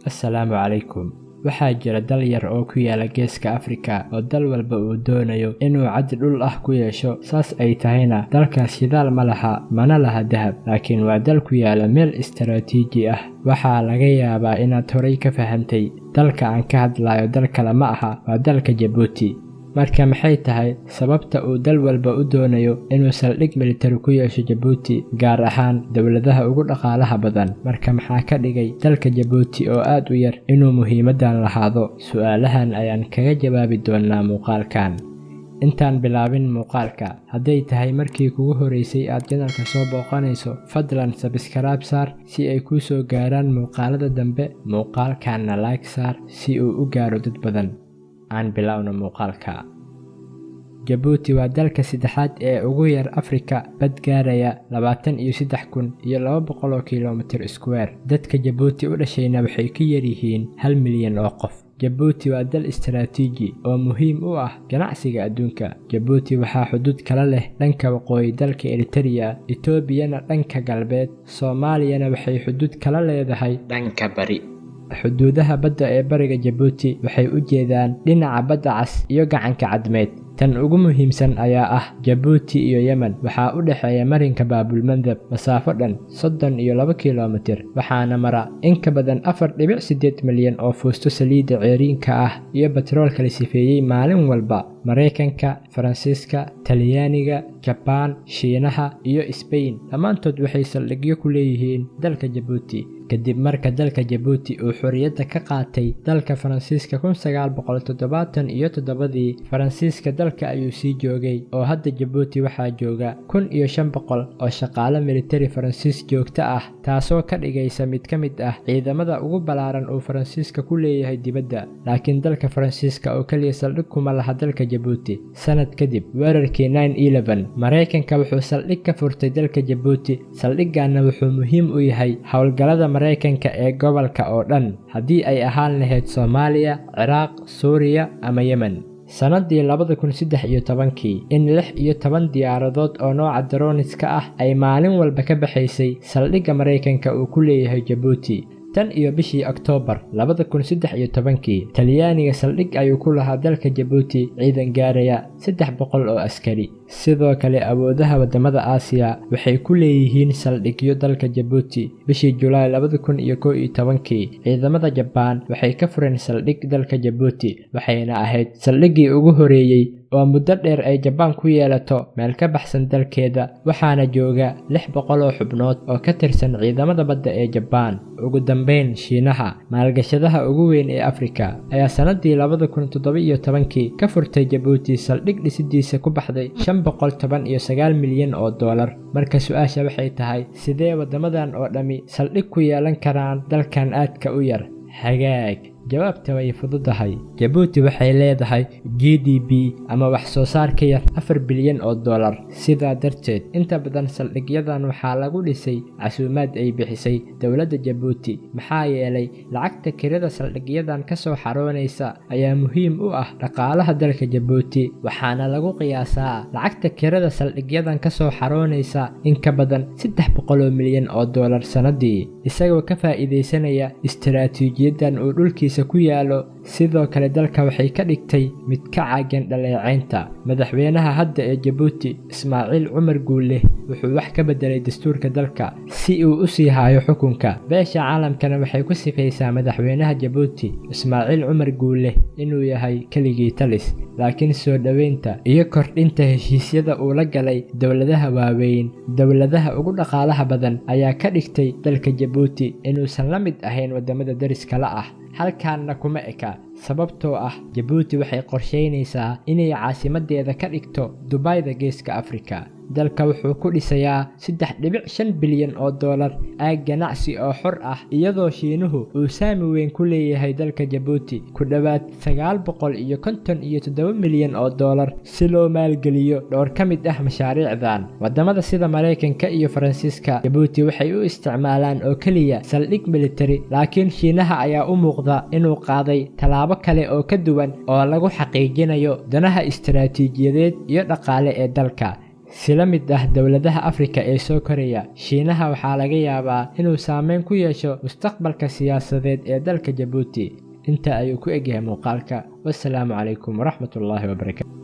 Assalaamu calaykum. Waxaa jira dal yar oo ku yaala geeska Afrika oo dal walba uu doonayo inuu cad dhul ah ku yeesho, saas ay tahayna dalkaas shidaal ma laha mana laha dahab, laakiin waa dal ku yaala meel istaraatiiji ah. Waxaa laga yaabaa inaad horay ka fahantay dalka aan ka hadlayo dal kale ma aha, waa dalka Djibouti. Marka maxay tahay sababta uu dal walba u doonayo inuu saldhig militari ku yeesho Djibouti, gaar ahaan dowladaha ugu dhaqaalaha badan? Marka maxaa ka dhigay dalka Djibouti oo aad u yar inuu muhiimadan lahaado? Su'aalahan ayaan kaga jawaabi doonaa muuqaalkan. Intaan bilaabin muuqaalka, hadday tahay markii kugu horeysay aad channelka soo booqanayso, fadlan subscribe saar si ay kuu soo gaaraan muuqaalada dambe. Muuqaalkanna like saar si uu u gaaro dad badan. Aan bilowno muuqaalka. Djibouti waa dalka saddexaad ee ugu yar Afrika, bad gaaraya 23,200 kiiloomitir square. Dadka Djibouti u dhashayna waxay ka yar yihiin 1 milyan oo qof. Djibouti waa dal istaraatiiji oo muhiim u ah ganacsiga adduunka. Djibouti waxaa xuduud kala leh dhanka waqooyi dalka Eritrea, Etoobiyana dhanka galbeed, Soomaaliyana waxay xuduud kala leedahay dhanka bari. Xuduudaha badda ee bariga Djibouti waxay u jeedaan dhinaca badda cas iyo gacanka cadmeed. Tan ugu muhiimsan ayaa ah Djibouti iyo Yemen waxaa u dhaxeeya marinka Bab-el-Mandeb masaafo dhan 32 kiiloomitir, waxaana mara in ka badan 4.8 milyan oo fuusto saliidda ceeriinka ah iyo batroolka la sifeeyey maalin walba. Mareykanka, Faransiiska, Talyaaniga, Jabaan, Shiinaha iyo Spain dhammaantood waxay saldhigyo ku leeyihiin dalka Djibouti. Kadib marka dalka Djibouti uu xorriyadda ka qaatay dalka Faransiiska 1977, Faransiiska dalka ayuu sii joogay oo hadda Djibouti waxaa jooga 1,500 oo shaqaale militari Faransiis joogto ah, taasoo ka dhigaysa mid ka mid ah ciidamada ugu ballaaran uu Faransiiska ku leeyahay dibadda. Laakiin dalka Faransiiska oo kaliya saldhig kuma laha dalka Djibouti. Sanad kadib weerarkii 9/11, Mareykanka wuxuu saldhig ka furtay dalka Djibouti. Saldhiggaana wuxuu muhiim u yahay howlgallada Mareykanka ee gobolka oo dhan, haddii ay ahaan lahayd Soomaaliya, Ciraaq, Suuriya ama Yemen. Sanadii 2013 in 16 diyaaradood oo nooca droniska ah ay maalin walba ka baxaysay saldhigga Mareykanka uu ku leeyahay Djibouti. Tan iyo bishii Oktoobar 2013, Talyaaniga saldhig ayuu ku lahaa dalka Djibouti ciidan gaaraya 300 oo askari. Sidoo kale awoodaha wadamada Aasiya waxay ku leeyihiin saldhigyo dalka Djibouti. Bishii Julaay 2011, ciidamada Jabaan waxay ka fureen saldhig dalka Djibouti, waxayna ahayd saldhiggii ugu horeeyay oo muddo dheer ay Jabaan ku yeelato meel ka baxsan dalkeeda, waxaana jooga 600 oo xubnood oo ka tirsan ciidamada badda ee Jabaan. Ugu dambeyn, Shiinaha, maalgashadaha ugu weyn ee Afrika, ayaa sanadii 2017 ka furtay Djibouti saldhig dhisidiisa ku baxday $519 milyan oo dollar. Marka su'aasha waxay tahay, sidee wadamadan oo dhami saldhig ku yeelan karaan dalkan aadka u yar? Hagaag, jawaabta way fududahay. Djibouti waxay leedahay GDP ama wax soo saar ka yar 4 bilyan oo dollar. Sidaa darteed, inta badan saldhigyadan waxaa lagu dhisay casuumaad ay bixisay dowladda Djibouti, maxaa yeelay lacagta kirada saldhigyadan ka soo xaroonaysa ayaa muhiim u ah dhaqaalaha dalka Djibouti, waxaana lagu qiyaasaa lacagta kirada saldhigyadan ka soo xaroonaysa in ka badan 300 milyan oo dollar sanadii, isagoo ka faa'iideysanaya istaraatiijiyadan uu dhulkiisa ku yaalo. Sidoo kale dalka waxay ka dhigtay mid ka caagan dhaleeceynta. Madaxweynaha hadda ee Djibouti, Ismaaciil Cumar Guule, wuxuu wax ka bedelay dastuurka dalka si uu u sii hayo xukunka. Beesha caalamkana waxay ku sifaysaa madaxweynaha Djibouti, Ismaaciil Cumar Guule, inuu yahay keligii talis. Laakiin soo dhaweynta iyo kordhinta heshiisyada uu la galay dowladaha waaweyn, dowladaha ugu dhaqaalaha badan, ayaa ka dhigtay dalka Djibouti inuusan la mid ahayn wadamada dariska la ah. Halkaanna kuma eka, sababtoo ah Djibouti waxay qorsheynaysaa inay caasimadeeda ka dhigto Dubayda geeska Afrika. Dalka wuxuu ku dhisayaa 3.5 bilyan oo dollar aag ganacsi oo xor ah, iyadoo Shiinuhu uu saami weyn ku leeyahay dalka Djibouti, ku dhawaad 957 milyan oo dollar si loo maalgeliyo dhowr ka mid ah mashaariicdan. Wadamada sida Mareykanka iyo Faransiiska, Djibouti waxay u isticmaalaan oo kaliya saldhig militari, laakiin Shiinaha ayaa u muuqda inuu qaaday tallaabo kale oo ka duwan oo lagu xaqiijinayo danaha istaraatiijiyadeed iyo dhaqaale ee dalka. si la mid ah dowladaha Afrika ee soo koraya, Shiinaha waxaa laga yaabaa inuu saameyn ku yeesho mustaqbalka siyaasadeed ee dalka Jabuuti. Inta ayuu ku egyahay muuqaalka. Wassalaamu calaykum waraxmatullaahi wabarakaatu.